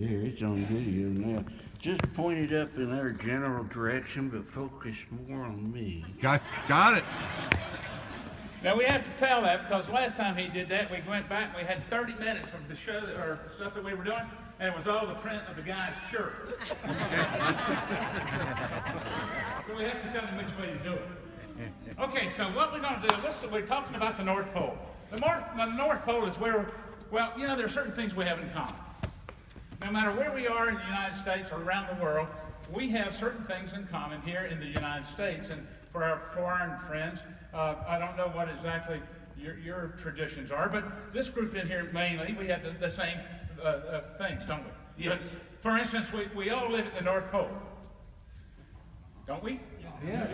Here, it's on video now. Just point it up in our general direction, but focus more on me. Got it. Now we have to tell that because last time he did that, we went back and we had 30 minutes of the show or stuff that we were doing, and it was all the print of the guy's shirt. So we have to tell him which way to do it. Okay, so what we're going to do, we're talking about the North Pole. The North Pole is where, well, you know, there are certain things we have in common. No matter where we are in the United States or around the world, we have certain things in common here in the United States. And for our foreign friends, I don't know what exactly your traditions are, but this group in here mainly, we have the same things, don't we? Yes. But, for instance, we all live at the North Pole, don't we? Yeah.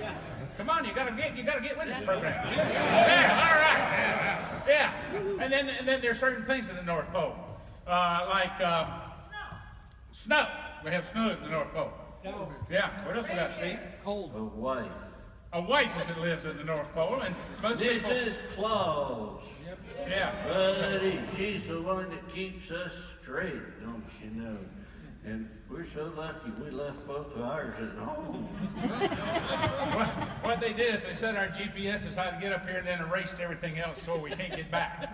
Come on, you gotta get with this program. Yeah, all right. Yeah, and then there's certain things at the North Pole, like snow. We have snow at the North Pole. Yeah. What else we got, Steve? Cold. A wife. A wife that lives at the North Pole, and most This people. is Claus. Yeah. Buddy, she's the one that keeps us straight, don't you know? And we're so lucky we left both of ours at home. What they did is they set our GPSs how to get up here and then erased everything else so we can't get back.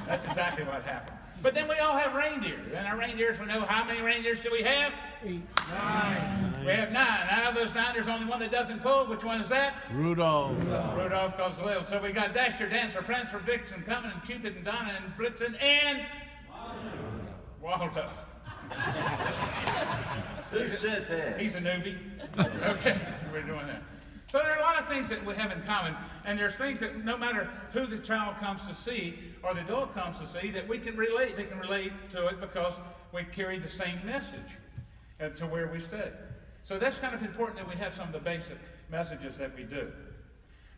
That's exactly what happened. But then we all have reindeer. And our reindeers, we know how many reindeers do we have? 8. 9. We have 9. Out of those 9, there's only one that doesn't pull. Which one is that? Rudolph. Rudolph goes little. So we got Dasher, Dancer, Prancer, Vixen, Comet, and Cupid, and Donna, and Blitzen, and Waldo. Who said that? He's a newbie. Okay, we're doing that. So there are a lot of things that we have in common, and there's things that no matter who the child comes to see or the adult comes to see, that we can relate. They can relate to it because we carry the same message and to where we stay. So that's kind of important that we have some of the basic messages that we do.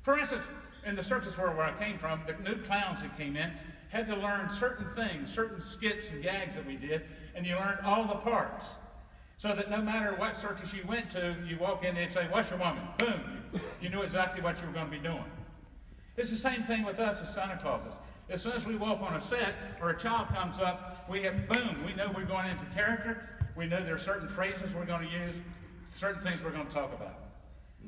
For instance, in the circus world where I came from, the new clowns that came in had to learn certain things, certain skits and gags that we did, and you learned all the parts. So that no matter what circus you went to, you walk in and they'd say, "What's your woman?" Boom. You knew exactly what you were going to be doing. It's the same thing with us as Santa Clauses. As soon as we walk on a set or a child comes up, we have, boom, we know we're going into character. We know there are certain phrases we're going to use, certain things we're going to talk about.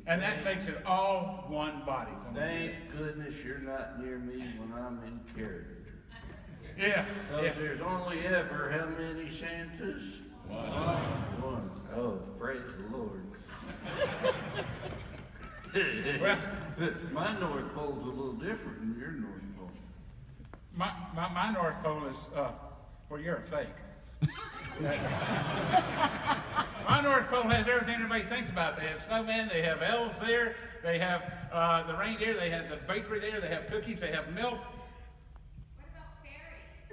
And that makes it all one body. Thank goodness you're not near me when I'm in character. Yeah. Because there's only ever how many Santas? One. Oh, praise the Lord. Well, my North Pole's a little different than your North Pole. my North Pole is, well, you're a fake. My North Pole has everything everybody thinks about. They have snowmen, they have elves there, they have the reindeer, they have the bakery there, they have cookies, they have milk.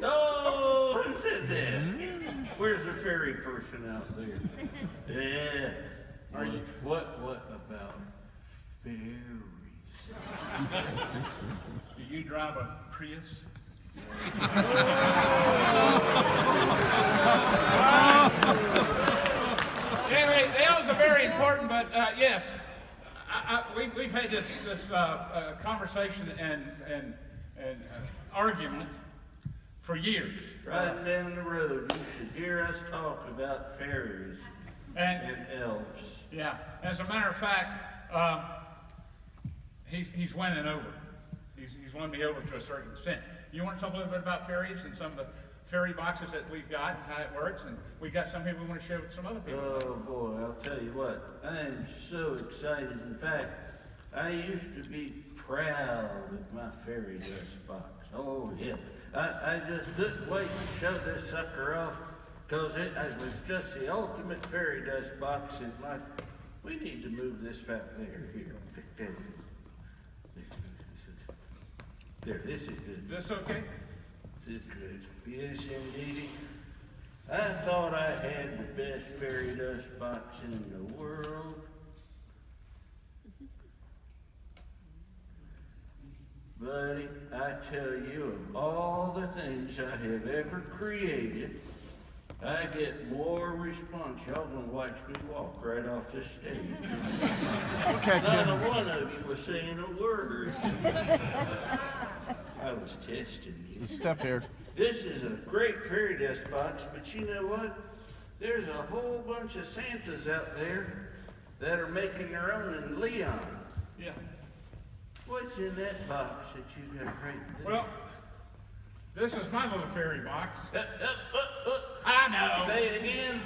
Oh, who said that? Where's the fairy person out there? Yeah. Are you? What about fairies? Do you drive a Prius? Anyway, the elves are very important, but yes, we've had this conversation and argument for years. Right down the road, you should hear us talk about fairies and elves. Yeah, as a matter of fact, he's winning over. He's won me over to a certain extent. You want to talk a little bit about fairies and some of the fairy boxes that we've got and how it works? And we got some people we want to share with some other people. Oh boy, I'll tell you what, I am so excited. In fact, I used to be proud of my fairy dust box. Oh yeah, I just couldn't wait to show this sucker off because it was just the ultimate fairy dust box in life. We need to move this fat layer here. There, this is good. This okay? This is good. Yes, indeedy. I thought I had the best fairy dust box in the world. Buddy, I tell you, of all the things I have ever created, I get more response. Y'all gonna watch me walk right off this stage. Okay, Not a one of you was saying a word. I was testing you. Step here. This is a great fairy dust box, but you know what? There's a whole bunch of Santas out there that are making their own in Leon. Yeah. What's in that box that you got right there? Well, this is my little fairy box. I know. Say it again.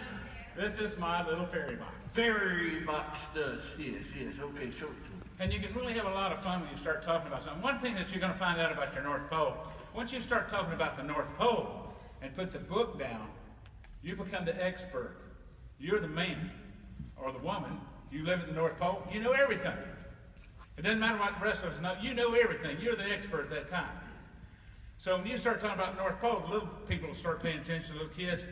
This is my little fairy box. Fairy box does. Yes, yes. Okay, show it to me. And you can really have a lot of fun when you start talking about something. One thing that you're going to find out about your North Pole, once you start talking about the North Pole and put the book down, you become the expert. You're the man or the woman. You live at the North Pole. You know everything. It doesn't matter what the rest of us know. You know everything. You're the expert at that time. So when you start talking about the North Pole, the little people will start paying attention, little kids,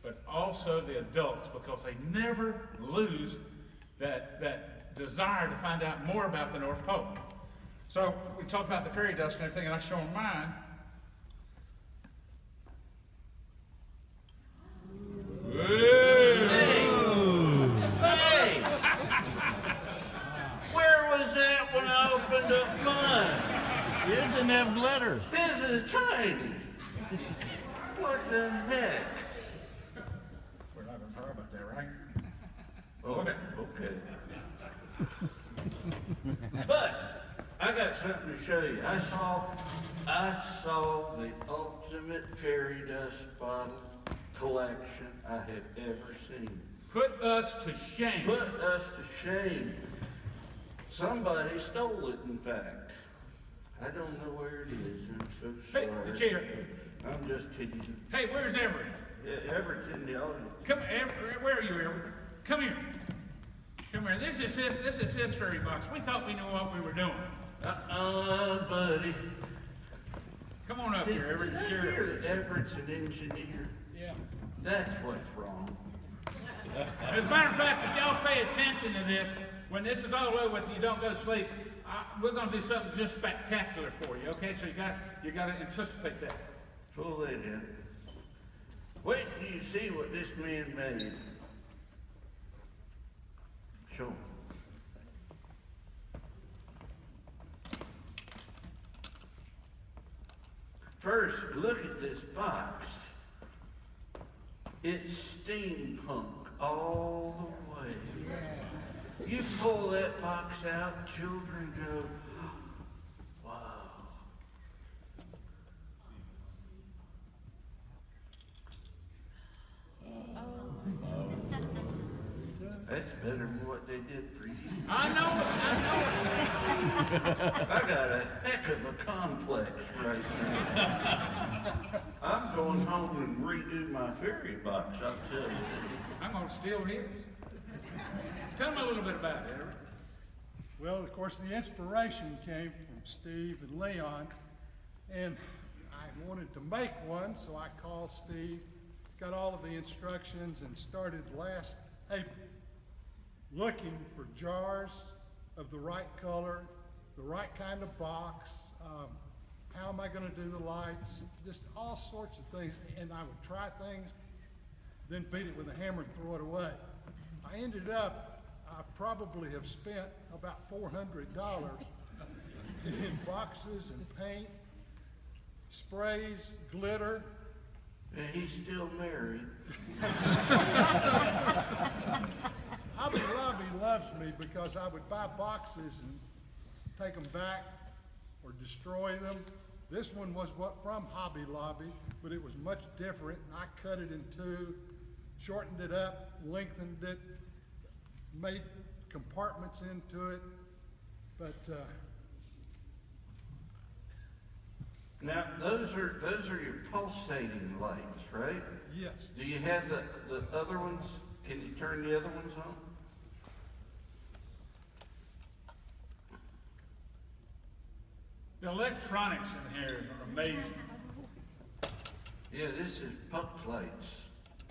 but also the adults, because they never lose that desire to find out more about the North Pole. So we talk about the fairy dust and everything, and I show them mine. Hey! Where was that when I opened up mine? It didn't have glitter. This is tiny. What the heck? We're not going to talk about that, right? Oh, okay. But I got something to show you. I saw the ultimate fairy dust bottle collection I have ever seen. Put us to shame. Put us to shame. Somebody stole it, in fact. I don't know where it is. I'm so sorry. Hey, the chair. I'm just kidding. Hey, where's Everett? Yeah, Everett's in the audience. Come, Everett, where are you, Everett? Come here. Come here. This is his fairy box. We thought we knew what we were doing. Buddy. Come on up here, Everett. Did I hear that Everett's an engineer? Yeah. That's what's wrong. As a matter of fact, if y'all pay attention to this, when this is all over with and you don't go to sleep, we're going to do something just spectacular for you, okay? So you got to anticipate that. Pull that in. Wait till you see what this man made. Show him. First, look at this box. It's steampunk all the way. You pull that box out, children go, wow. That's better than what they did for you. I know it. I got a heck of a complex right now. I'm going home and redo my fairy box, I'll tell you. I'm going to steal his. Tell me a little bit about it, Everett. Well, of course, the inspiration came from Steve and Leon, and I wanted to make one, so I called Steve, got all of the instructions, and started last April looking for jars of the right color, the right kind of box, how am I going to do the lights, just all sorts of things, and I would try things, then beat it with a hammer and throw it away. I ended up, I probably have spent about $400 in boxes and paint, sprays, glitter. And he's still married. Hobby Lobby loves me because I would buy boxes and take them back or destroy them. This one was from Hobby Lobby, but it was much different. I cut it in two, shortened it up, lengthened it, made compartments into it, but Now, those are your pulsating lights, right? yes. Do you have the other ones? Can you turn the other ones on? The electronics in here are amazing. Yeah, this is puck lights.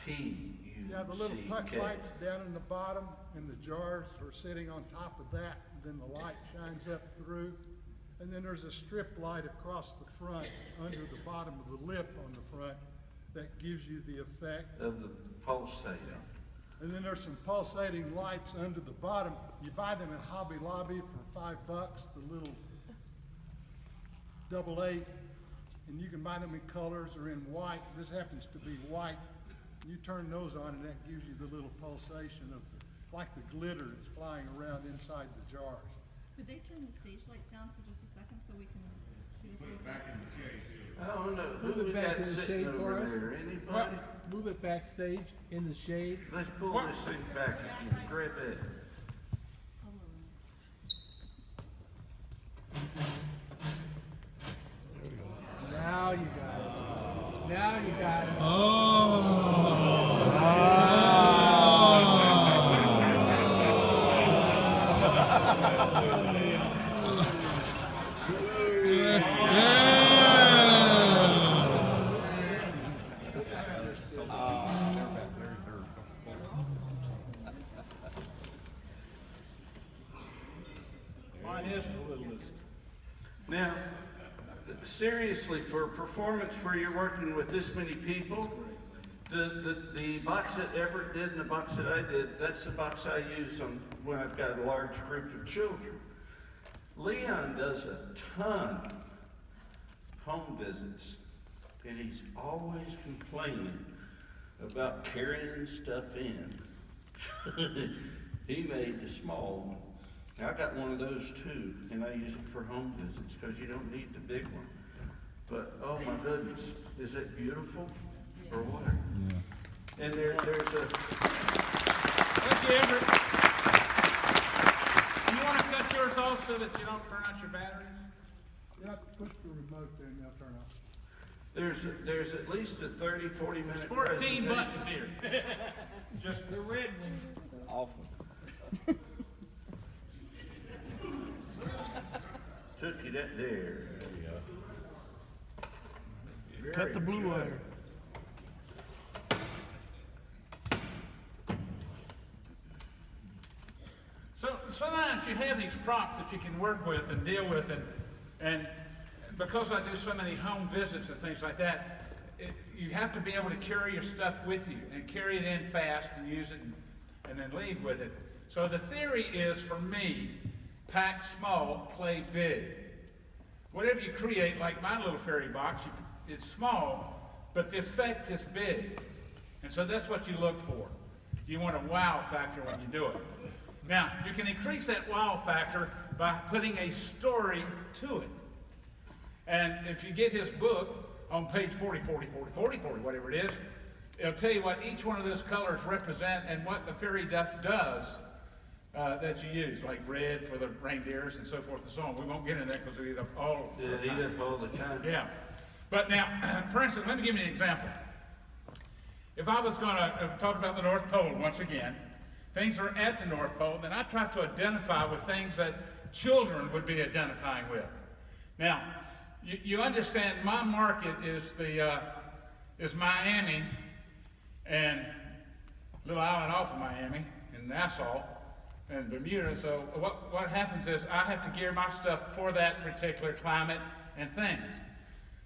P-U-C-K. Yeah, the little puck lights down in the bottom and the jars are sitting on top of that, and then the light shines up through. And then there's a strip light across the front, under the bottom of the lip on the front, that gives you the effect. Of the pulsating. And then there's some pulsating lights under the bottom. You buy them at Hobby Lobby for $5, the little AA, and you can buy them in colors or in white. This happens to be white. You turn those on, and that gives you the little pulsation of, like the glitter that's flying around inside the jars. Could they turn the stage lights down for just a second so we can see the field? I don't know, Move who it we back got in the sitting shade for over us. there, anybody? Move it backstage in the shade. Let's pull this thing back, grab it. Now you got it. Now you got it. Mine is the littlest. Now, seriously, for a performance where you're working with this many people, the box that Everett did and the box that I did, that's the box I use when I've got a large group of children. Leon does a ton of home visits, and he's always complaining about carrying stuff in. He made the small one. Now, I got one of those too, and I use it for home visits because you don't need the big one. But oh my goodness, is it beautiful or what? Yeah. And there's a. Thank you, Everett. You want to cut yours off so that you don't burn out your batteries? You have to push the remote there and they'll turn off. There's at least a 30, 40 minute. There's 14 buttons here. Just the red ones. Awful. Took you that there. Cut the blue wire. So sometimes you have these props that you can work with and deal with, and because I do so many home visits and things like that, you have to be able to carry your stuff with you and carry it in fast and use it and then leave with it. So the theory is, for me, pack small, play big. Whatever you create, like my little fairy box, it's small, but the effect is big. And so that's what you look for. You want a wow factor when you do it. Now, you can increase that wow factor by putting a story to it. And if you get his book on page 40, whatever it is, it'll tell you what each one of those colors represent and what the fairy dust does that you use, like red for the reindeers and so forth and so on. We won't get into that because we eat up all of the time. Eat up all the time. Yeah. But now, for instance, let me give you an example. If I was going to talk about the North Pole once again, things are at the North Pole, then I try to identify with things that children would be identifying with. Now, you understand my market is Miami and little island off of Miami and Nassau and Bermuda. So what happens is I have to gear my stuff for that particular climate and things.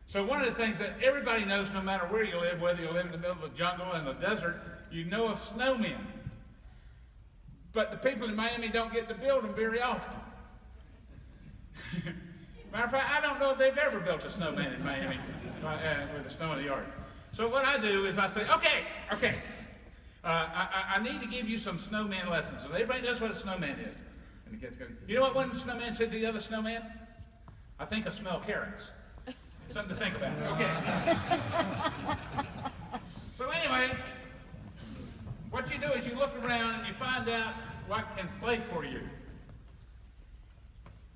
So one of the things that everybody knows, no matter where you live, whether you live in the middle of the jungle and the desert, you know of snowmen. But the people in Miami don't get to build them very often. Matter of fact, I don't know if they've ever built a snowman in Miami with the snow in the yard. So what I do is I say, okay, I need to give you some snowman lessons. And everybody knows what a snowman is. And the kids go, you know what one snowman said to the other snowman? I think I smell carrots. Something to think about. Okay. So anyway, what you do is you look around and you find out what can play for you.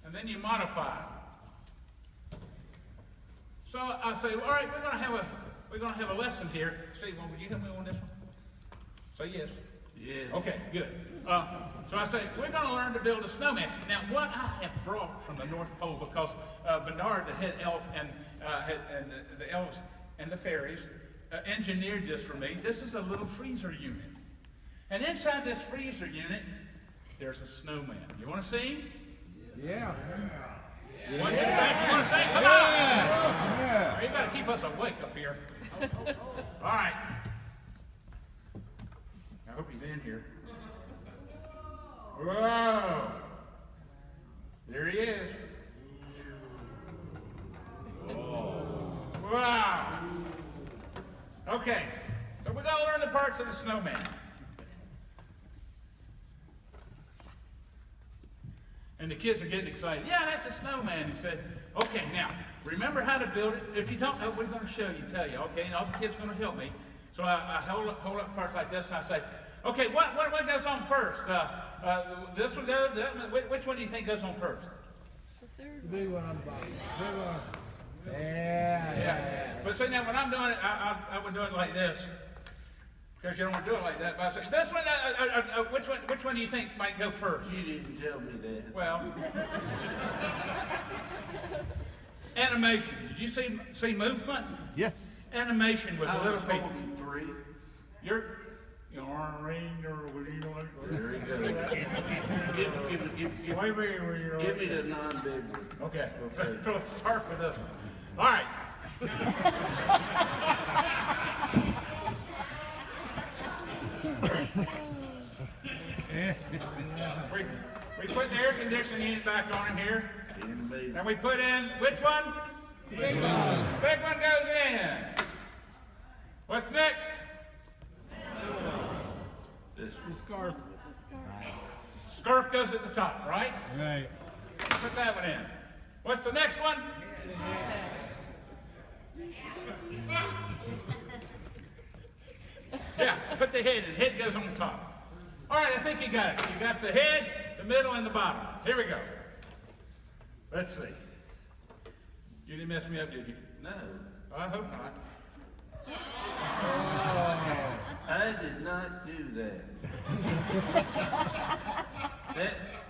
And then you modify. So I say, well, all right, we're gonna have a lesson here. Steve, would you help me on this one? Say yes. Yeah. Okay, good. So I say, we're going to learn to build a snowman. Now, what I have brought from the North Pole, because Bernard, the head elf, and the elves and the fairies engineered this for me. This is a little freezer unit. And inside this freezer unit, there's a snowman. You want to see him? Yeah. What's in the back? You want to see him? Come on! Yeah. You got to keep us awake up here. All right. I hope he's in here. Whoa! There he is. Wow! Okay, so we're going to learn to parts of the snowman. And the kids are getting excited. Yeah, that's a snowman. He said, okay, now, remember how to build it? If you don't know, we're going to show you, tell you, okay? And all the kids are going to help me. So I hold up parts like this, and I say, okay, what goes on first? This one goes, which one do you think goes on first? The big one on the bottom. Big one. Yeah. But see, now when I'm doing it, I would do it like this. Because you don't want to do it like that. But I say, this one, which one do you think might go first? You didn't tell me that. Well, animation. Did you see movement? Yes. Animation with little people. Holding 3. You're There you go. Give me the non-big one. okay. Let's start with this one. All right. we put the air conditioning unit back on in here, and we put in which one? Big one. Big one goes in. What's next? This The scarf. Scarf goes at the top, right? Right. Put that one in. What's the next one? Yeah, put the head in. Head goes on the top. All right, I think you got it. You got the head, the middle, and the bottom. Here we go. Let's see. You didn't mess me up, did you? No. I hope not. I did not do that.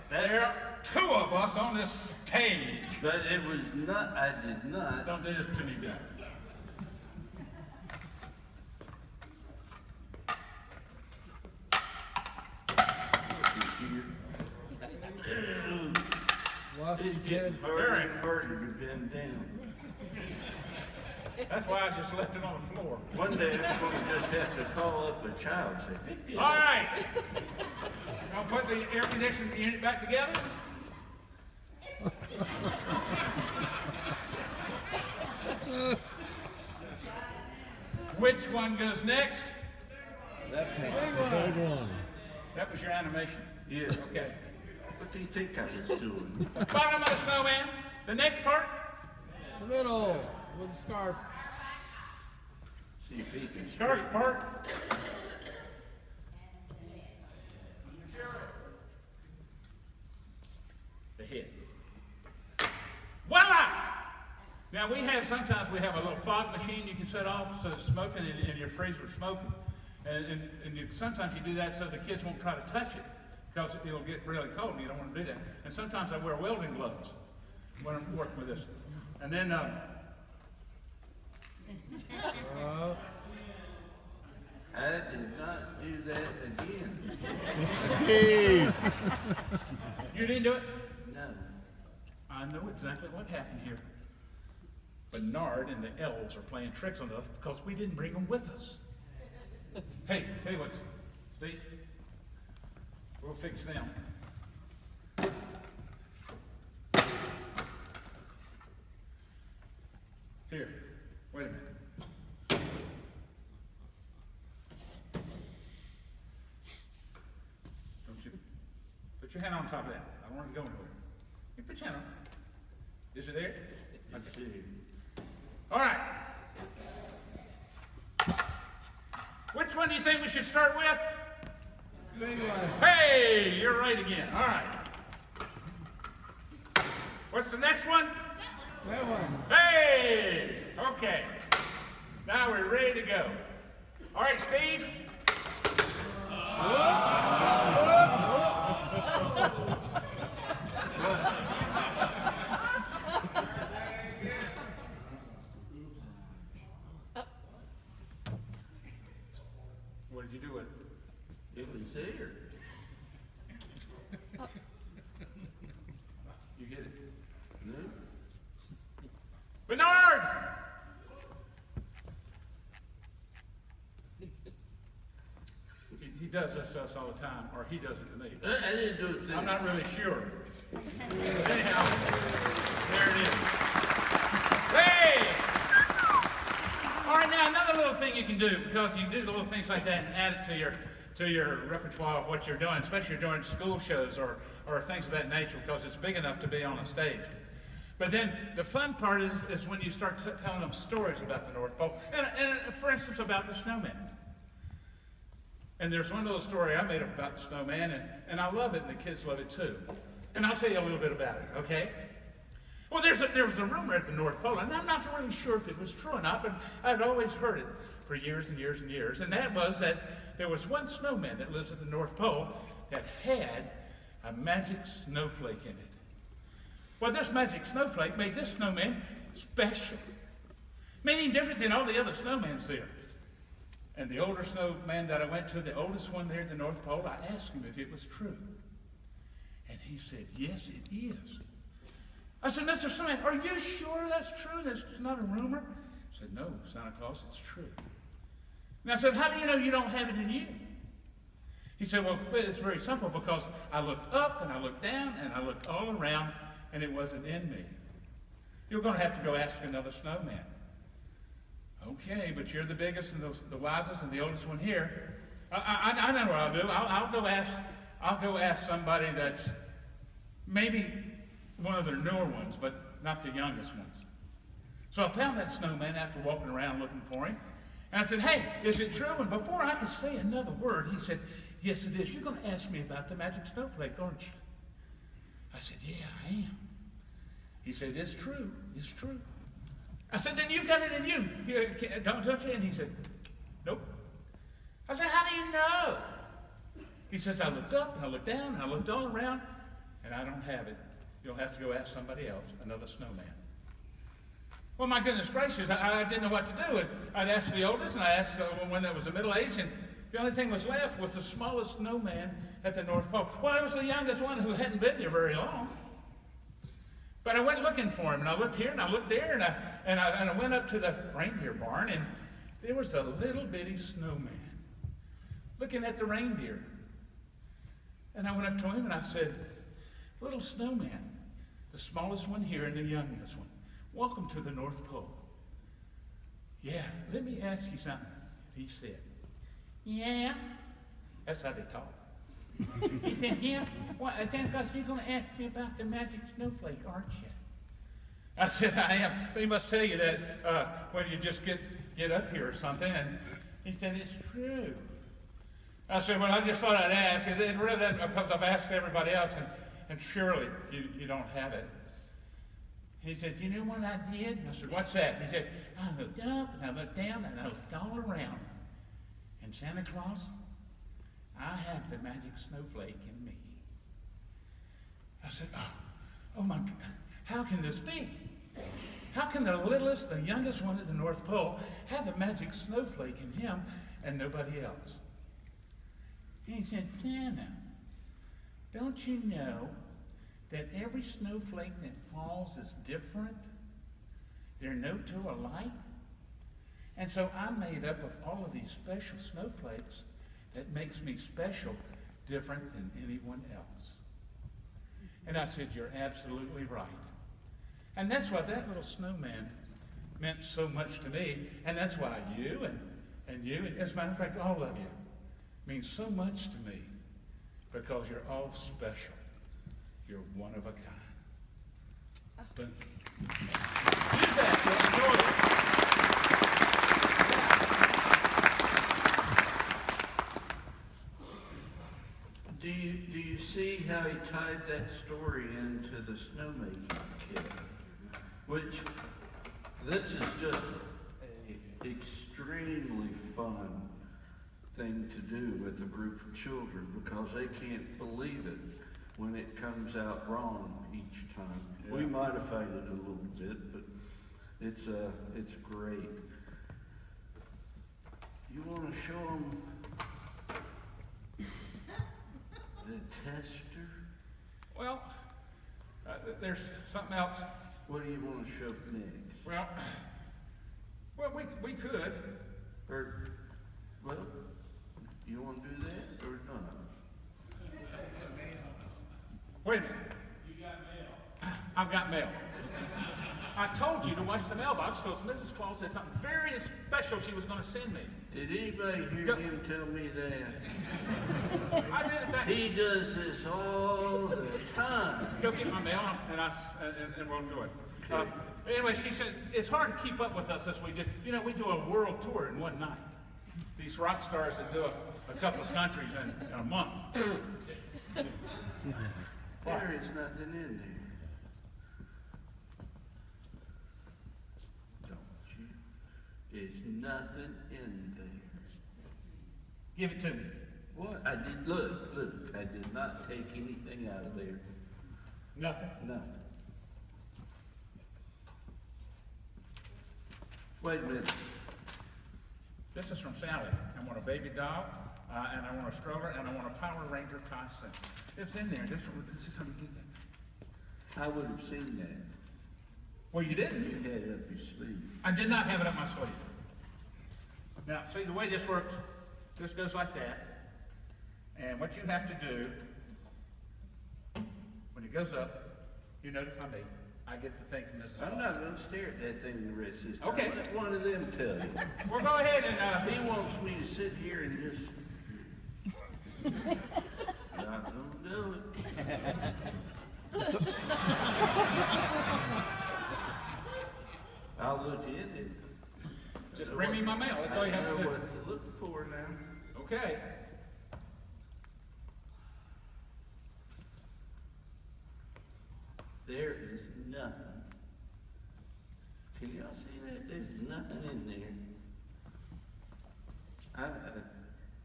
There are two of us on this stage. But it was not, I did not. Don't do this to me, Dad. Lost It's his getting head. harder and harder to bend down. That's why I just left it on the floor. One day I'm going to just have to call up a child and say, pick it All up. right. I'll put the air conditioning unit back together. Which one goes next? Left hand. Big one. That was your animation. Yeah. Okay. What do you think I was doing? Bottom of the snowman. The next part. The middle with the scarf. See if he can Scarf straighten. part. The head. Voila! Now sometimes we have a little fog machine you can set off so it's smoking and your freezer smoking. Sometimes you do that so the kids won't try to touch it because it'll get really cold and you don't want to do that. And sometimes I wear welding gloves when I'm working with this. And then, I did not do that again. Steve. you didn't do it? No. I know exactly what happened here. Bernard and the elves are playing tricks on us because we didn't bring them with us. Hey, tell you what, Steve, we'll fix them. Here, wait a minute. Don't you put your hand on top of that. I don't want it to go anywhere. You put your hand on. Is it there? Let's see. All right. Which one do you think we should start with? Big one. Hey, you're right again. All right. What's the next one? That one. Hey! Okay. Now we're ready to go. All right, Steve. What did you do with it? It was there. You get it? No. Bernard! He does this to us all the time, or he does it to me. I didn't do it. I'm not really sure. But anyhow, there it is. Hey! All right, now another little little thing you can do, because you can do little things like that and add it to your repertoire of what you're doing, especially during school shows or things of that nature, because it's big enough to be on a stage. But then the fun part is when you start telling them stories about the North Pole, and for instance about the snowman. And there's one little story I made up about the snowman, and I love it, and the kids love it too. And I'll tell you a little bit about it, okay? Well, there was a rumor at the North Pole, and I'm not really sure if it was true or not, but I'd always heard it for years and years and years, and that was that there was one snowman that lives at the North Pole that had a magic snowflake in it. Well, this magic snowflake made this snowman special, made him different than all the other snowmans there. And the older snowman that I went to, the oldest one there at the North Pole, I asked him if it was true. And he said, yes, it is. I said, Mr. Snowman, are you sure that's true? That's not a rumor? He said, no, Santa Claus, it's true. And I said, how do you know you don't have it in you? He said, well, it's very simple, because I looked up and I looked down and I looked all around and it wasn't in me. You're going to have to go ask another snowman. Okay, but you're the biggest and the wisest and the oldest one here. I know what I'll do. I'll go ask somebody that's maybe one of their newer ones, but not the youngest ones. So I found that snowman after walking around looking for him. And I said, hey, is it true? And before I could say another word, he said, yes, it is. You're going to ask me about the magic snowflake, aren't you? I said, yeah, I am. He said, it's true. It's true. I said, then you've got it in you. Don't you? And he said, nope. I said, how do you know? He says, I looked up and I looked down and I looked all around and I don't have it. You'll have to go ask somebody else, another snowman. Well, my goodness gracious, I didn't know what to do. And I'd asked the oldest and I asked one that was the middle-aged, and the only thing was left was the smallest snowman at the North Pole. Well, it was the youngest one who hadn't been there very long. But I went looking for him, and I looked here and I looked there, and I went up to the reindeer barn, and there was a little bitty snowman looking at the reindeer. And I went up to him and I said, little snowman, the smallest one here and the youngest one, welcome to the North Pole. Yeah, let me ask you something, he said. Yeah. That's how they talk. He said, yeah, well, Santa Claus, you're going to ask me about the magic snowflake, aren't you? I said, I am. They must tell you that when you just get up here or something. And he said, it's true. I said, well, I just thought I'd ask. It really doesn't, because I've asked everybody else, and surely you don't have it. He said, you know what I did? And I said, what's that? He said, I looked up and I looked down and I looked all around. And Santa Claus, I had the magic snowflake in me. I said, oh my God, how can this be? How can the littlest, the youngest one at the North Pole have the magic snowflake in him and nobody else? And he said, Santa, don't you know that every snowflake that falls is different? They're no two alike. And so I made up of all of these special snowflakes that makes me special, different than anyone else. And I said, you're absolutely right. And that's why that little snowman meant so much to me. And that's why you and you, as a matter of fact, all of you, means so much to me, because you're all special. You're one of a kind. Boom. Use that. Enjoy it. Do you see how he tied that story into the snowmaking kit? Which, this is just an extremely fun thing to do with a group of children, because they can't believe it when it comes out wrong each time. Yeah. We modified it a little bit, but it's great. You want to show them the tester? Well, there's something else. What do you want to show next? Well, we could. Or, well, you want to do that or not? Wait a minute. You got mail. I've got mail. I told you to watch the mailbox because Mrs. Claus said something very special she was going to send me. Did anybody hear him tell me that? I did it back. He does this all the time. Go get my mail and we'll do it. Anyway, she said, it's hard to keep up with us as we do. You know, we do a world tour in one night. These rock stars that do a couple of countries in a month. There is nothing in there. Don't you? There's nothing in there. Give it to me. What? I did, look, I did not take anything out of there. Nothing. Nothing. Wait a minute. This is from Sally. I want a baby doll, and I want a stroller, and I want a Power Ranger costume. It's in there. This is how we get that. I would have seen that. Well, you didn't. You had it up your sleeve. I did not have it up my sleeve. Now, see, the way this works, this goes like that. And what you have to do, when it goes up, you notify me. I get the thing from Mrs. I'm Claus. not going to stare at that thing the rest of this time. Okay. Let one of them tell you. Well, go ahead and, He wants me to sit here and just... Not gonna do it. I'll look in it. just bring me my mail. That's all you I have know to do. what to look for now. Okay. There is nothing. Can y'all see that? There's nothing in there. I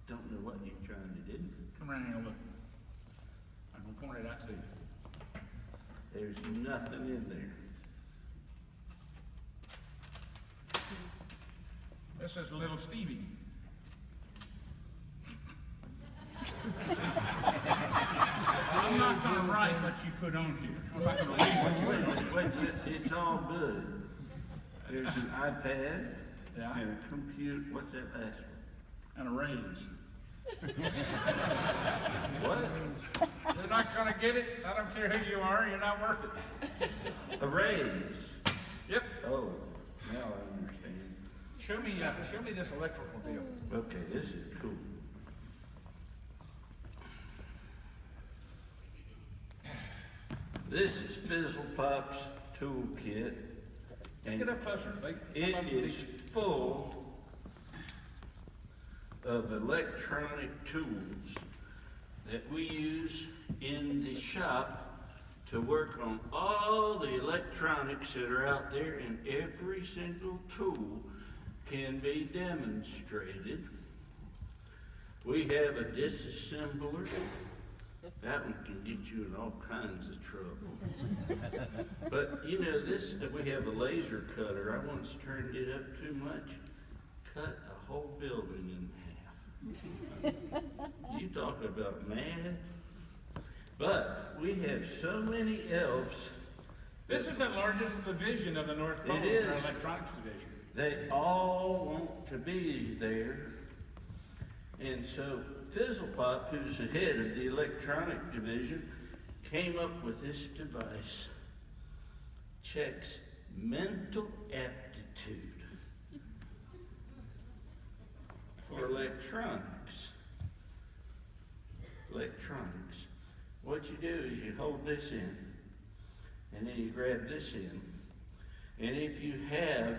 don't know what you're trying to do. Come around here and look. I'm going to point it out to you. There's nothing in there. This is little Stevie. I'm not going to write what you put on here. I'm not going to read what you put on here. Wait, it's all good. There's an iPad Yeah. and a computer. What's that last one? And a raise. What? You're not going to get it? I don't care who you are. You're not worth it. A raise. Yep. Oh, now I understand. Show me this electrical deal. Okay, this is cool. This is Fizzle Pop's toolkit. And Get up closer. it is full of electronic tools that we use in the shop to work on all the electronics that are out there, and every single tool can be demonstrated. We have a disassembler. That one can get you in all kinds of trouble. But you know, we have a laser cutter. I once turned it up too much, cut a whole building in half. You talk about mad. But we have so many elves. This is the largest division of the North Pole. It It's our is. electronics division. They all want to be there. And so Fizzlepop, who's the head of the electronic division, came up with this device. Checks mental aptitude for electronics. Electronics. What you do is you hold this in, and then you grab this in. And if you have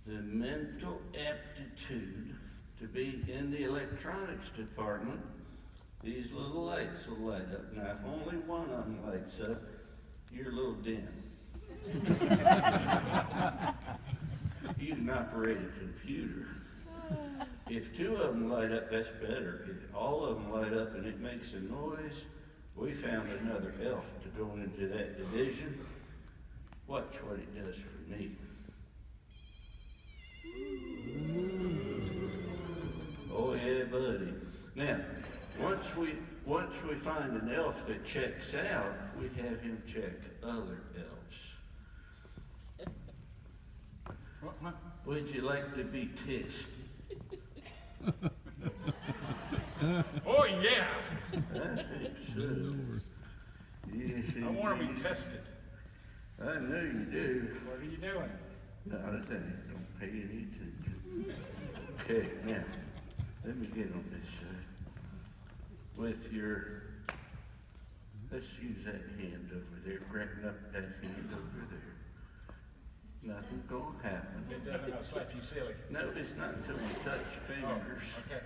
the mental aptitude to be in the electronics department, these little lights will light up. Now, if only one of them lights up, you're a little dim. You can operate a computer. If two of them light up, that's better. If all of them light up and it makes a noise, we found another elf to go into that division. Watch what it does for me. Oh yeah, buddy. Now, once we find an elf that checks out, we have him check other elves. What? Would you like to be kissed? Oh, yeah. I think so. Yes, I want to be indeed. tested. I know you do. What are you doing? Not a thing. Don't pay any attention. Okay, now, let me get on this side. With your, let's use that hand over there, grabbing up that hand over there. Nothing's gonna happen. It doesn't gonna slap you silly. No, it's not until we touch fingers. Okay.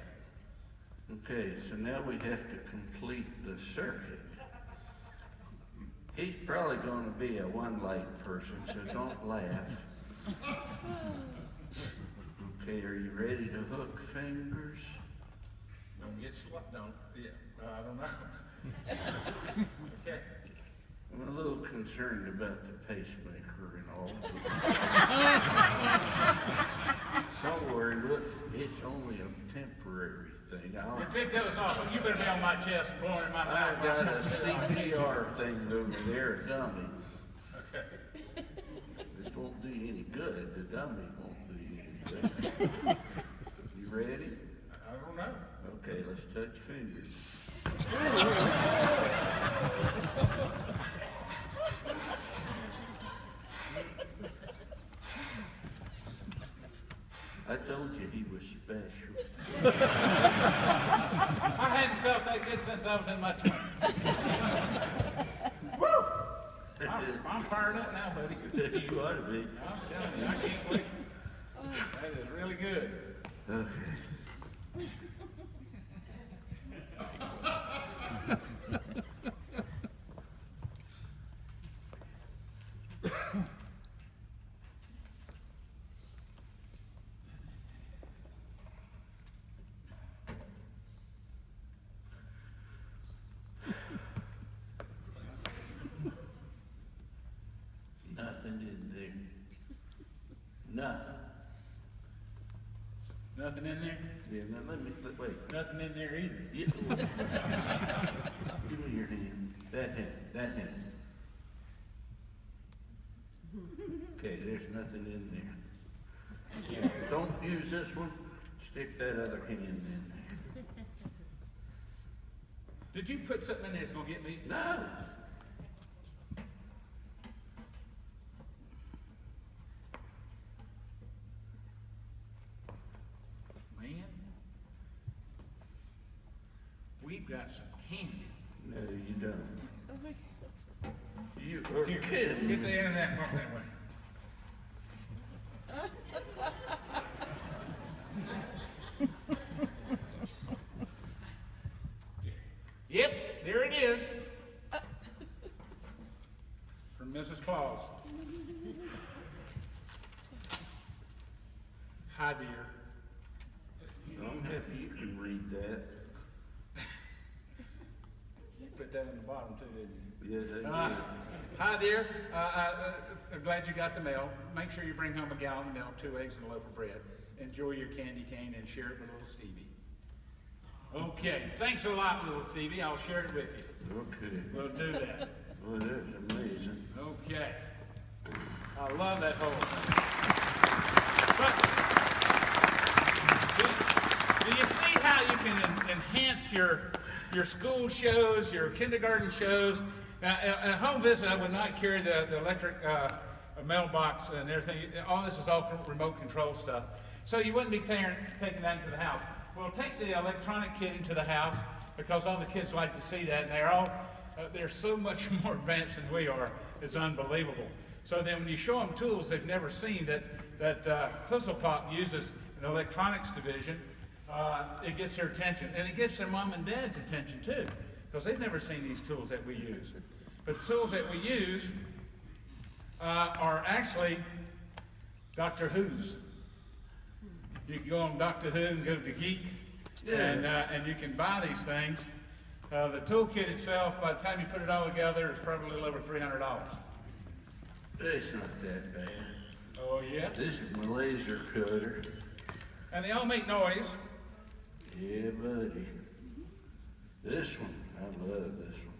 Okay, so now we have to complete the circuit. He's probably gonna be a one-leg person, so don't laugh. Okay, are you ready to hook fingers? Don't get slapped. Don't. Yeah. I don't know. Okay. I'm a little concerned about the pacemaker and all. Don't worry, look, it's only a temporary thing. If it goes off, you better be on my chest and blowing in my mouth. I've got a CPR thing over there, a dummy. Okay. It won't do you any good. The dummy won't do you any good. You ready? I don't know. Okay, let's touch fingers. I told you he was special. I hadn't felt that good since I was in my 20s. Woo! I'm fired up now, buddy. You ought to be. I'm telling you, I can't wait. That is really good. Okay. Nothing in there. Nothing. Nothing in there? Yeah, now wait. Nothing in there either. Yeah. Give me your hand. That hand. Okay, there's nothing in there. Yeah, don't use this one. Stick that other hand in there. Did you put something in there that's gonna get me? No. Man, we've got some candy. No, you don't. You are Here, kidding get the me. end of that and walk that way. Yep, there it is. From Mrs. Claus. Hi, dear. I'm happy you can read that. You put that on the bottom too, didn't you? Yes, I did. Hi, dear. I'm glad you got the mail. Make sure you bring home a gallon of milk, 2 eggs, and a loaf of bread. Enjoy your candy cane and share it with little Stevie. Okay. Thanks a lot, little Stevie. I'll share it with you. Okay. We'll do that. Well, that's amazing. Okay. I love that whole thing. But do you see how you can enhance your school shows, your kindergarten shows? Now, at home visit, I would not carry the electric mailbox and everything. All this is all remote control stuff. So you wouldn't be taking that into the house. We'll take the electronic kit into the house because all the kids like to see that, and they're so much more advanced than we are. It's unbelievable. So then when you show them tools they've never seen that Fizzlepop uses an electronics division, it gets their attention. And it gets their mom and dad's attention too, because they've never seen these tools that we use. But the tools that we use are actually Doctor Who's. You can go on Doctor Who and go to Geek, and you can buy these things. The toolkit itself, by the time you put it all together, is probably a little over $300. It's not that bad. Oh, yeah? This is my laser cutter. And they all make noise. Yeah, buddy. This one, I love this one.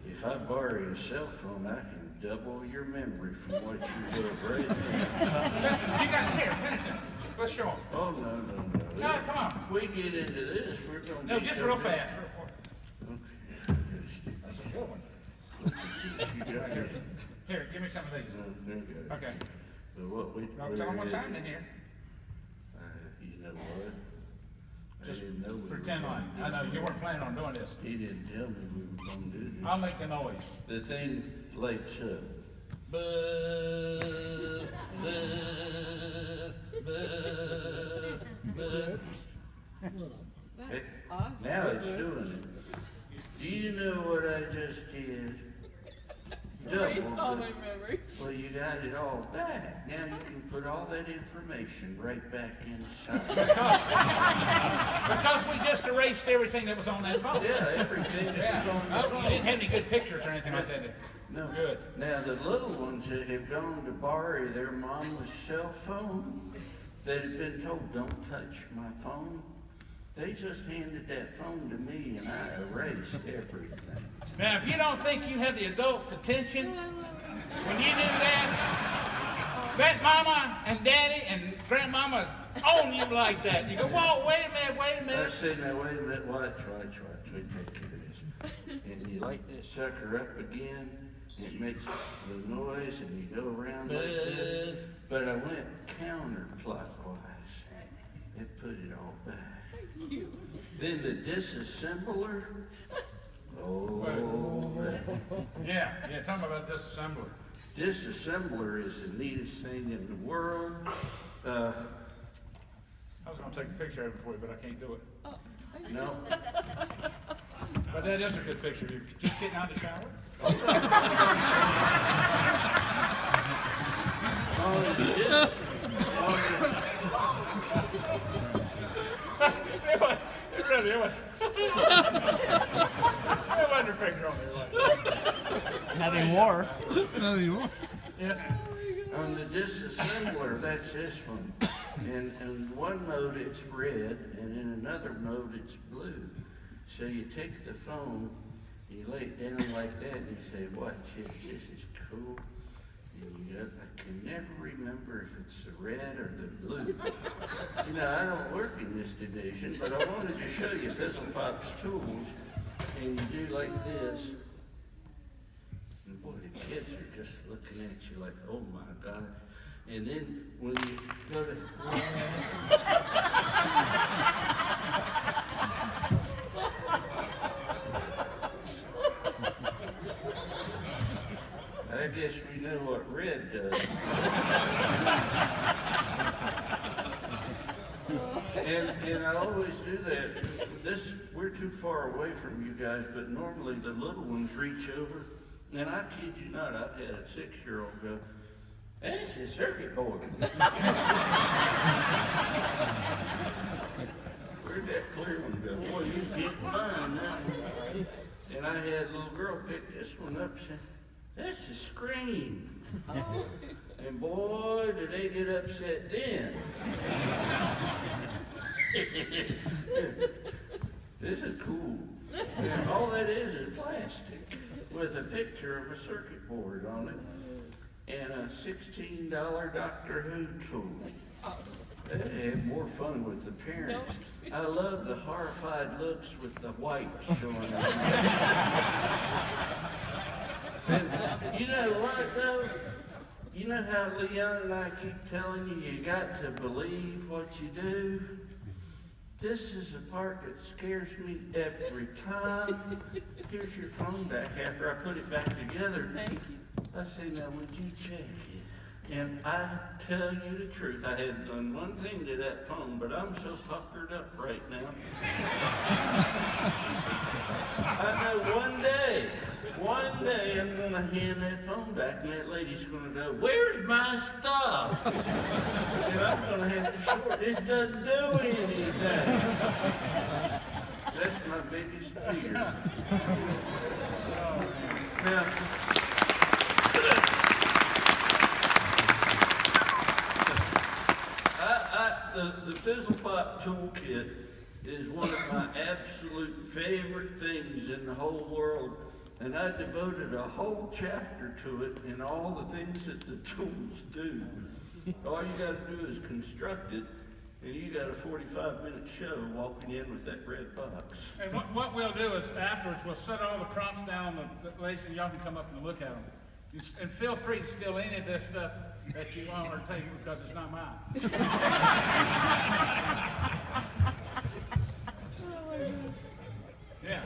If I borrow your cell phone, I can double your memory from what you have right now. You got here, finish it. Let's show them. Oh, no. No, come on. If we get into this, we're going to No, be just so real bad. fast. Okay. That's a good one. Here, give me some of these. There you go. Okay. But what we. Don't tell them what's happening here. You know what? I Just didn't know we were pretend like. gonna do I know this. you weren't planning on doing this. He didn't tell me we were gonna do this. I'll make the noise. The thing lights up. Buzz, buzz, buzz, buzz. Hey, now it's doing it. Do you know what I just did? Erased all my Double. memories. Well, you got it all back. Now you can put all that information right back inside. Because we just erased everything that was on that phone. Yeah, everything that was on the Oh, phone. you didn't have any good pictures or anything like that. No. Good. Now, the little ones that have gone to borrow their mama's cell phone, that have been told, don't touch my phone, they just handed that phone to me and I erased everything. Now, if you don't think you have the adult's attention, when you do that mama and daddy and grandmama own you like that. You go, whoa, wait a minute, wait a I minute. said, now wait a minute, watch. We take care of this. And you light this sucker up again, it makes the noise and you go around like this. But I went counterclockwise. It put it all back. Then the disassembler. Oh, man. Yeah, tell me about disassembler. Disassembler is the neatest thing in the world. I was gonna take a picture of it for you, but I can't do it. No, But that is a good picture. You're just getting out of the shower. It wasn't a picture on there. Like. Not anymore. Not anymore. Yes. on the disassembler, that's this one. In one mode it's red, and in another mode it's blue. So you take the phone, you lay it down like that, and you say, watch it, this is cool. And you go, I can never remember if it's the red or the blue. You know, I don't work in this division, but I wanted to show you Fizzlepop's tools, and you do like this. And boy, the kids are just looking at you like, oh my God. And then when you go to... I guess we know what red does. And I always do that. We're too far away from you guys, but normally the little ones reach over. And I kid you not, I've had a 6-year-old go, that's a circuit board. Where'd that clear one go? Boy, you get fine now. And I had a little girl pick this one up and say, that's a screen. And boy, did they get upset then. This is cool. And all that is plastic with a picture of a circuit board on it and a $16 Doctor Who tool. They had more fun with the parents. I love the horrified looks with the white showing up. And you know what though? You know how Leon and I keep telling you, you got to believe what you do? This is the part that scares me every time. Here's your phone back after I put it back together. Thank you. I say, now would you check it? And I tell you the truth, I hadn't done one thing to that phone, but I'm so puckered up right now. I know one day I'm gonna hand that phone back and that lady's gonna go, where's my stuff? And I'm gonna have to show her, this doesn't do anything. That's my biggest fear. Now, the Fizzlepop toolkit is one of my absolute favorite things in the whole world, and I devoted a whole chapter to it and all the things that the tools do. All you got to do is construct it, and you got a 45-minute show walking in with that red box. And what we'll do is afterwards, we'll set all the prompts down on the place and y'all can come up and look at them. And feel free to steal any of this stuff that you want or take because it's not mine. Yeah.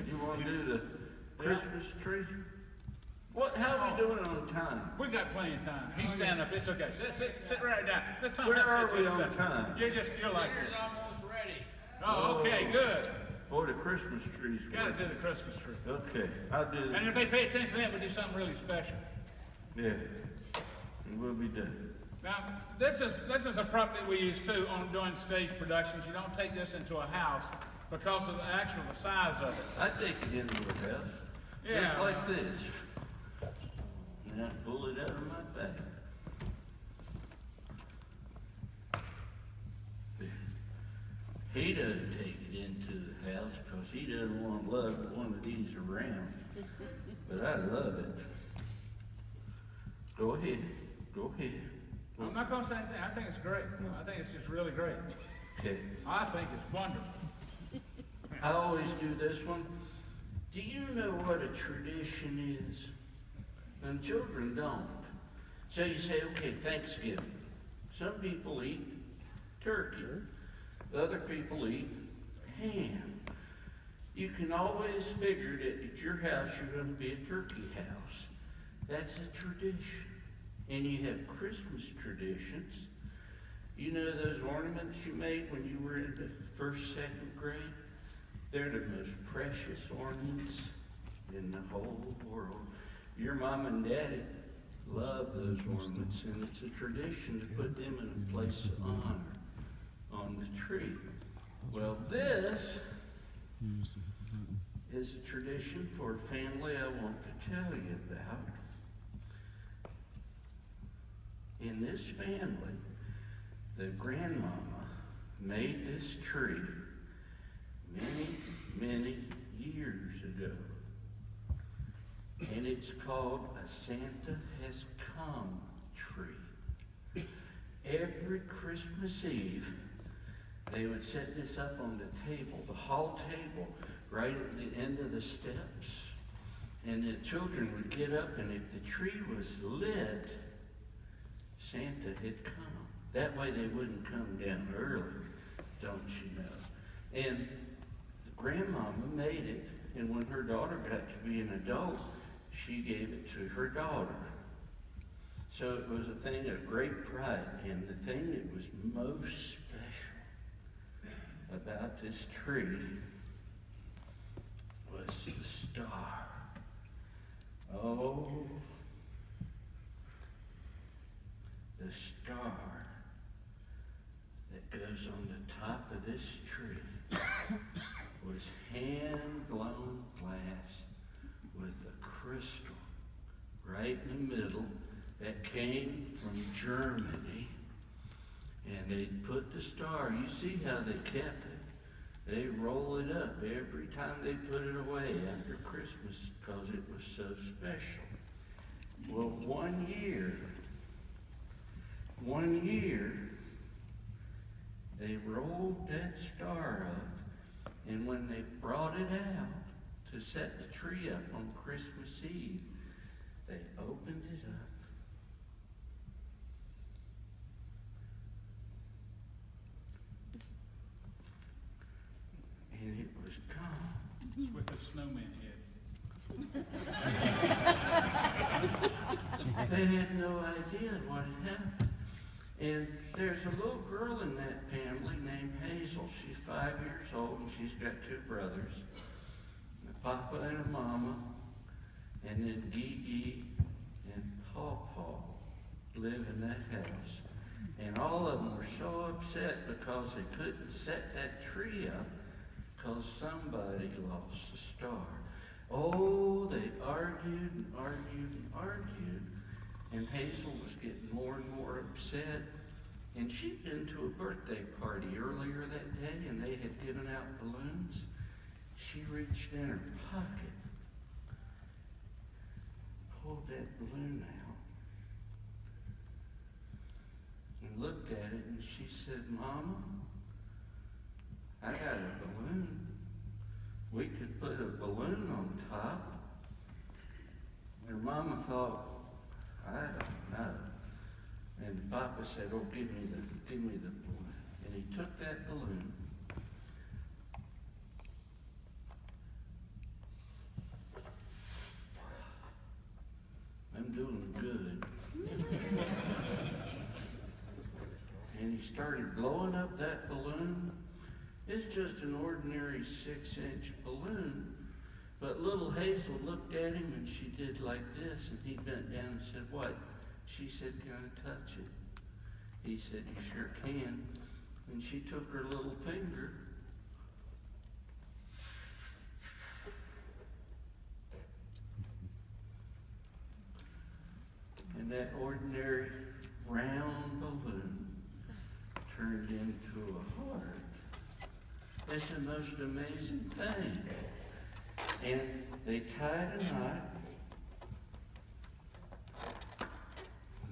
You want to do the Christmas tree? How are we doing on time? We got plenty of time. You stand up, it's okay. Sit right down. Let's talk Where about are we on time? You're like Dinner's this. almost ready. Oh, okay, good. Boy, the Christmas trees. Gotta do the Christmas tree. Okay, I'll do And that. if they pay attention to that, we'll do something really special. Yeah, and we'll be done. Now, this is a prop that we use too on doing stage productions. You don't take this into a house because of the size of it. I take it into the house, Yeah. just like this. And I pull it out of my bag. He doesn't take it into the house because he doesn't want to lug one of these around. But I love it. Go ahead. Go ahead. I'm not gonna say anything. I think it's great. I think it's just really great. Okay. I think it's wonderful. I always do this one. Do you know what a tradition is? And children don't. So you say, okay, Thanksgiving. Some people eat turkey. Other people eat ham. You can always figure that at your house you're going to be a turkey house. That's a tradition. And you have Christmas traditions. You know those ornaments you made when you were in the first, second grade? They're the most precious ornaments in the whole world. Your mom and daddy love those ornaments, and it's a tradition to put them in a place of honor on the tree. Well, this is a tradition for a family I want to tell you about. In this family, the grandmama made this tree many, many years ago. And it's called a Santa Has Come tree. Every Christmas Eve, they would set this up on the table, the hall table, right at the end of the steps. And the children would get up, and if the tree was lit, Santa had come. That way they wouldn't come down early, don't you know? And the grandmama made it, and when her daughter got to be an adult, she gave it to her daughter. So it was a thing of great pride, and the thing that was most special about this tree was the star. Oh, the star that goes on the top of this tree was hand-blown glass with a crystal right in the middle that came from Germany. And they put the star, you see how they kept it. They roll it up every time they put it away after Christmas because it was so special. Well, one year, they rolled that star up, and when they brought it out to set the tree up on Christmas Eve, they opened it up. And it was gone. It's with the snowman head. They had no idea what had happened. And there's a little girl in that family named Hazel. She's 5 years old, and she's got 2 brothers, a papa and a mama, and then Gigi and Paw live in that house. And all of them were so upset because they couldn't set that tree up because somebody lost a star. Oh, they argued and argued and argued. And Hazel was getting more and more upset. And she'd been to a birthday party earlier that day, and they had given out balloons. She reached in her pocket, pulled that balloon out, looked at it and she said, Mama, I got a balloon. We could put a balloon on top. And Mama thought, I don't know. And Papa said, oh, give me the balloon. And he took that balloon. I'm doing good. And he started blowing up that balloon. It's just an ordinary 6-inch balloon. But little Hazel looked at him and she did like this, and he bent down and said, what? She said, can I touch it? He said, you sure can. And she took her little finger and that ordinary round balloon turned into a heart. It's the most amazing thing. And they tied a knot.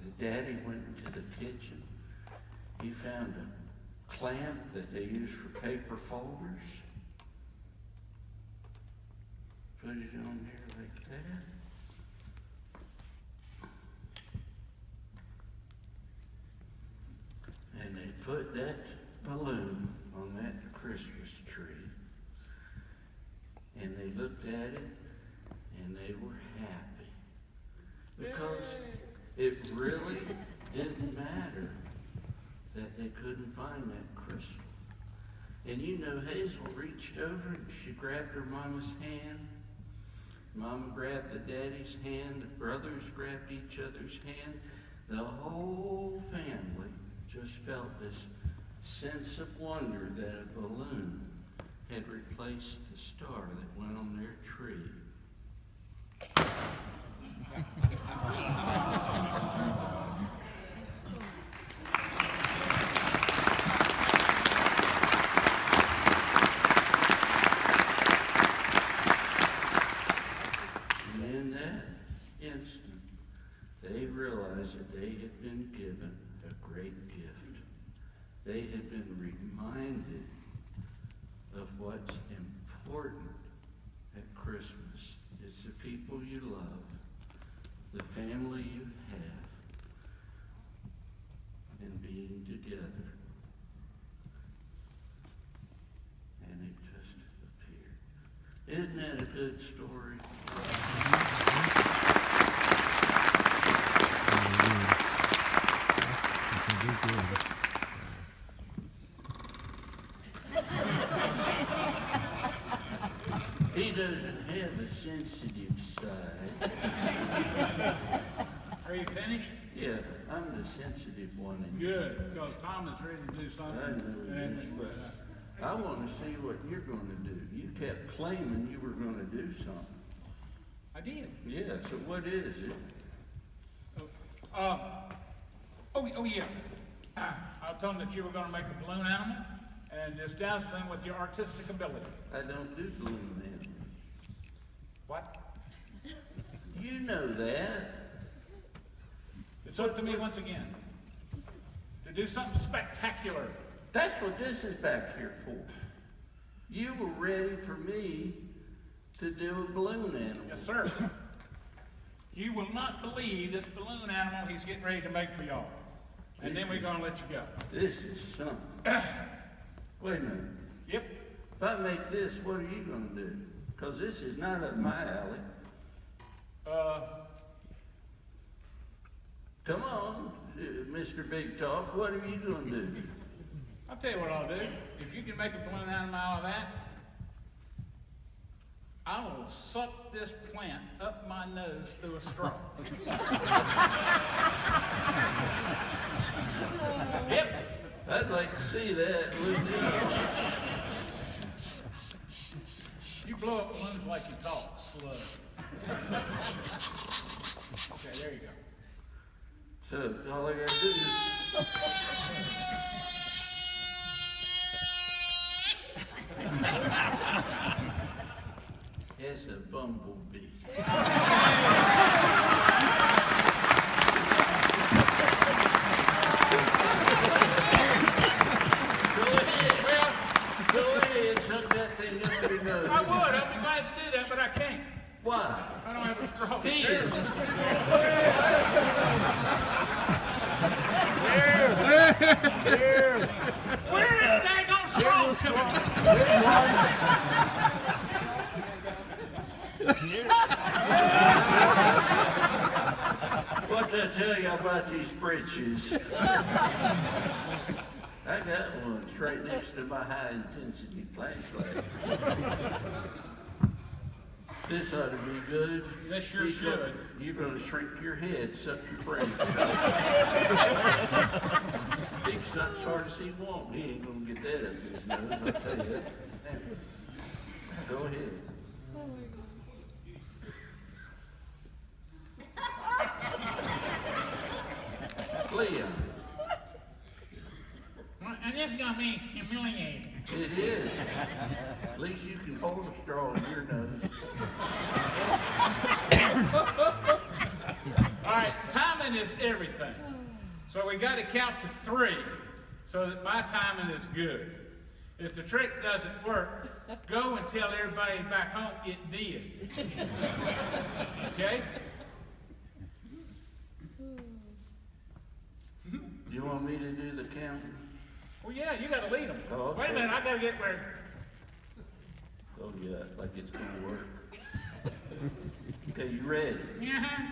The daddy went into the kitchen. He found a clamp that they use for paper folders. Put it on there like that. And they put that balloon on that Christmas tree. And they looked at it and they were happy. Because it really didn't matter that they couldn't find that crystal. And you know, Hazel reached over and she grabbed her mama's hand. Mama grabbed the daddy's hand. The brothers grabbed each other's hand. The whole family just felt this sense of wonder that a balloon had replaced the star that went on their tree. And in that instant, they realized that they had been given a great gift. They had been reminded of what's important at Christmas. It's the people you love, the family you have, and being together. And it just appeared. Isn't that a good story? He doesn't have a sensitive side. Are you finished? Yeah, I'm the sensitive one. Good, because Tom is ready to do something. I know it is, but I want to see what you're going to do. You kept claiming you were going to do something. I did. Yeah, so what is it? Oh yeah. I told him that you were going to make a balloon animal and just dazzle them with your artistic ability. I don't do balloon animals. What? You know that. It's up to me once again to do something spectacular. That's what this is back here for. You were ready for me to do a balloon animal. Yes, sir. You will not believe this balloon animal he's getting ready to make for y'all. And then we're going to let you go. This is something. Wait a minute. Yep. If I make this, what are you going to do? Because this is not up my alley. Come on, Mr. Big Talk, what are you going to do? I'll tell you what I'll do. If you can make a balloon animal out of that, I will suck this plant up my nose through a straw. Yep. I'd like to see that, wouldn't you? You blow up balloons like you talk. Okay, there you go. So, all I gotta do is... It's a bumblebee. about these britches? I got one. It's right next to my high-intensity flashlight. This ought to be good. This sure should. You're gonna shrink your head, suck your brain. Big son's hard to see won't. He ain't gonna get that up his nose, I'll tell you that. Go ahead. Oh my God. Leon. And this is gonna be humiliating. It is. At least you can hold a straw in your nose. All right, timing is everything. So we got to count to 3 so that my timing is good. If the trick doesn't work, go and tell everybody back home it did. Okay? You want me to do the counting? Well, yeah, you got to lead them. Oh, okay. Wait a minute, I got to get where. Oh yeah, like it's gonna work. Okay, you ready? Yeah.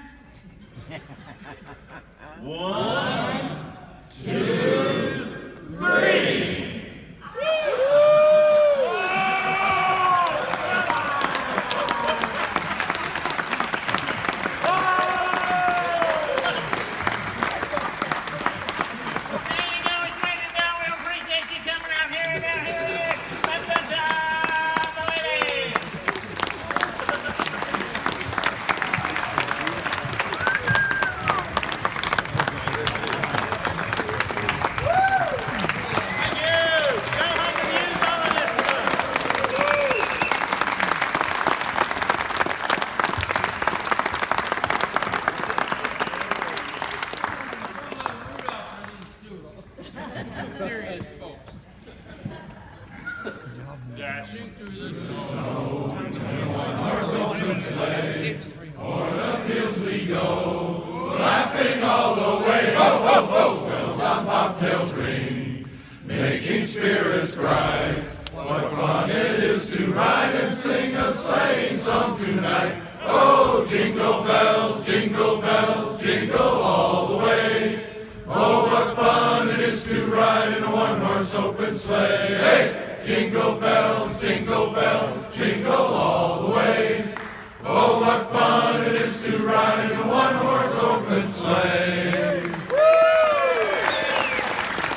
1, 2, 3. Serious, folks. Dashing through the O'er the fields we go, laughing all the way. Ho, ho, ho! Bells on bobtails ring, making spirits bright. What fun it is to ride and sing a sleighing song tonight. Oh, jingle bells, jingle all the way. Oh, what fun it is to ride in a one-horse open sleigh. Hey! Jingle bells, jingle all the way. Oh, what fun it is to ride in a one-horse open sleigh.